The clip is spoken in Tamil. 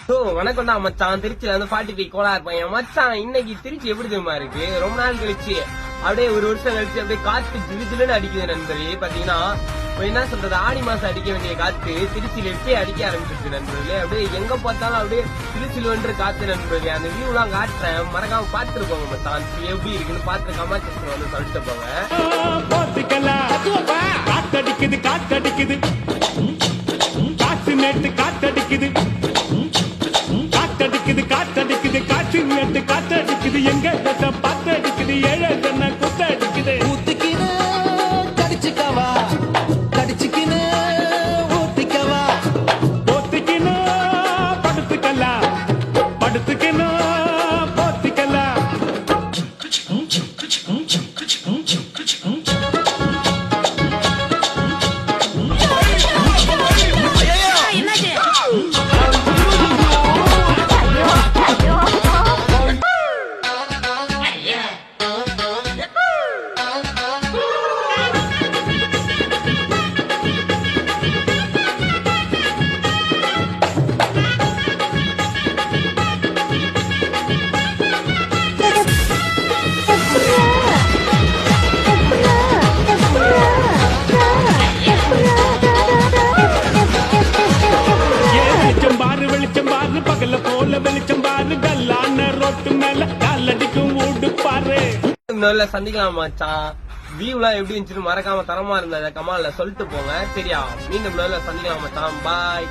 வணக்கம்டா மச்சான், திருச்சியில வந்து 45 கோலா இருப்பேன் மச்சான். இன்னைக்கு திருச்சி எப்படி தெரியுமா இருக்கு? ரொம்ப நாள் கழிச்சு அப்படியே ஒரு வருஷம் கழிச்சு அப்படியே காத்து ஜிலுஜிலுன்னு அடிக்குது நண்பர்களே. பாத்தீங்கன்னா என்ன சொல்றது, ஆடி மாசம் அடிக்க வேண்டிய காத்து திருச்சியில எப்பயே அடிக்க ஆரம்பிச்சிருக்கு நண்பர்களே. அப்படியே எங்க பார்த்தாலும் அப்படியே சிலுசிலுன்ற காத்து நண்பர்களே. அந்த வியூ எல்லாம் காட்டுறேன், மறக்காம பாத்துருக்கோங்க மச்சான். எப்படி இருக்குன்னு பாத்து கமெண்ட் செக்ஷன்ல வந்து சொல்லிட்டு போங்க. காத்தடிக்குது காத்தடிக்குது காத்து நேட்டு காத்தடிக்குது காத்தடிக்குது காத்தடிக்குது காற்று நேட்டு காத்தடிக்குது எங்க பார்த்து அடிக்குது ஏழை தன்ன குத்த அடிக்குது ஊத்திக்கினு கடிச்சுக்கவா கடிச்சுக்கினு ஊத்திக்கவா போத்திக்கினு படுத்துக்கலாம் படுத்துக்கினு போத்திக்கலாம் பகல போல வெளிச்சம் பாரு கல்லான ரோட்டு மேல காலடிக்கும் ஊடு பாரு. சந்திக்கலாம் மச்சான். வியூ எல்லாம் எப்படி இருந்துச்சு மறக்காம தரமா இருந்தத கமால்ல சொல்லிட்டு போங்க சரியா? மீண்டும் சந்திக்கலாம் மச்சான். பாய்.